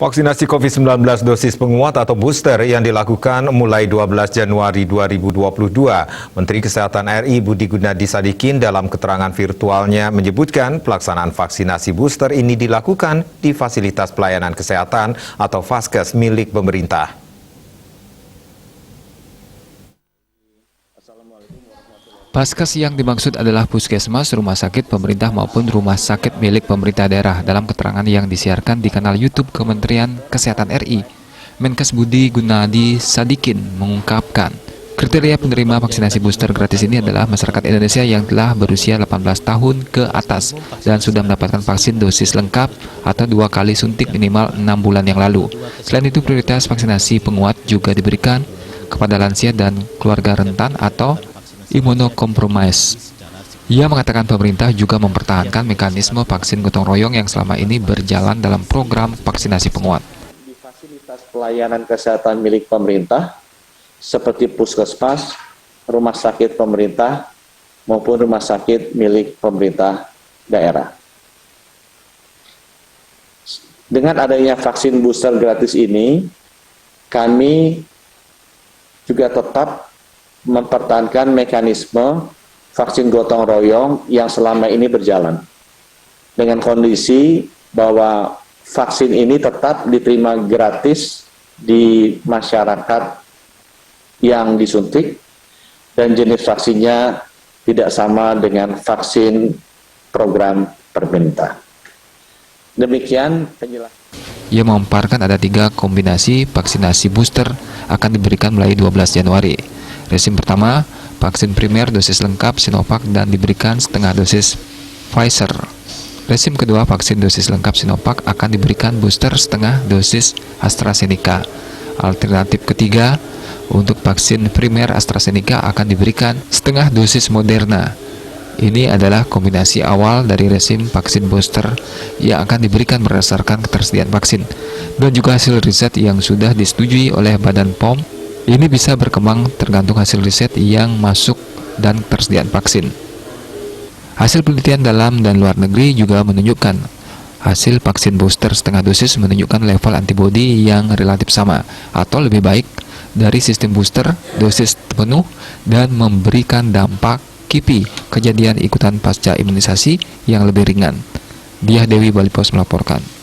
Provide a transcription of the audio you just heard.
Vaksinasi COVID-19 dosis penguat atau booster yang dilakukan mulai 12 Januari 2022. Menteri Kesehatan RI Budi Gunadi Sadikin dalam keterangan virtualnya menyebutkan pelaksanaan vaksinasi booster ini dilakukan di fasilitas pelayanan kesehatan atau Vaskes milik pemerintah. Vaskes yang dimaksud adalah puskesmas, rumah sakit pemerintah maupun rumah sakit milik pemerintah daerah. Dalam keterangan yang disiarkan di kanal YouTube Kementerian Kesehatan RI, Menkes Budi Gunadi Sadikin mengungkapkan, kriteria penerima vaksinasi booster gratis ini adalah masyarakat Indonesia yang telah berusia 18 tahun ke atas dan sudah mendapatkan vaksin dosis lengkap atau 2 kali suntik minimal 6 bulan yang lalu. Selain itu, prioritas vaksinasi penguat juga diberikan kepada lansia dan keluarga rentan atau imunokompromis. Ia mengatakan pemerintah juga mempertahankan mekanisme vaksin gotong royong yang selama ini berjalan dalam program vaksinasi penguat. Di fasilitas pelayanan kesehatan milik pemerintah, seperti puskesmas, rumah sakit pemerintah, maupun rumah sakit milik pemerintah daerah. Dengan adanya vaksin booster gratis ini, kami juga tetap mempertahankan mekanisme vaksin gotong royong yang selama ini berjalan. Dengan kondisi bahwa vaksin ini tetap diterima gratis di masyarakat yang disuntik dan jenis vaksinnya tidak sama dengan vaksin program pemerintah. Demikian penjelasan. Ia memaparkan ada 3 kombinasi vaksinasi booster akan diberikan mulai 12 Januari. Resim pertama, vaksin primer dosis lengkap Sinovac dan diberikan setengah dosis Pfizer. Resim kedua, vaksin dosis lengkap Sinovac akan diberikan booster setengah dosis AstraZeneca. Alternatif ketiga, untuk vaksin primer AstraZeneca akan diberikan setengah dosis Moderna. Ini adalah kombinasi awal dari resim vaksin booster yang akan diberikan berdasarkan ketersediaan vaksin dan juga hasil riset yang sudah disetujui oleh Badan POM. Ini bisa berkembang tergantung hasil riset yang masuk dan ketersediaan vaksin. Hasil penelitian dalam dan luar negeri juga menunjukkan hasil vaksin booster setengah dosis menunjukkan level antibodi yang relatif sama atau lebih baik dari sistem booster dosis penuh dan memberikan dampak KIPI, kejadian ikutan pasca imunisasi, yang lebih ringan. Diah Dewi Bali Pos melaporkan.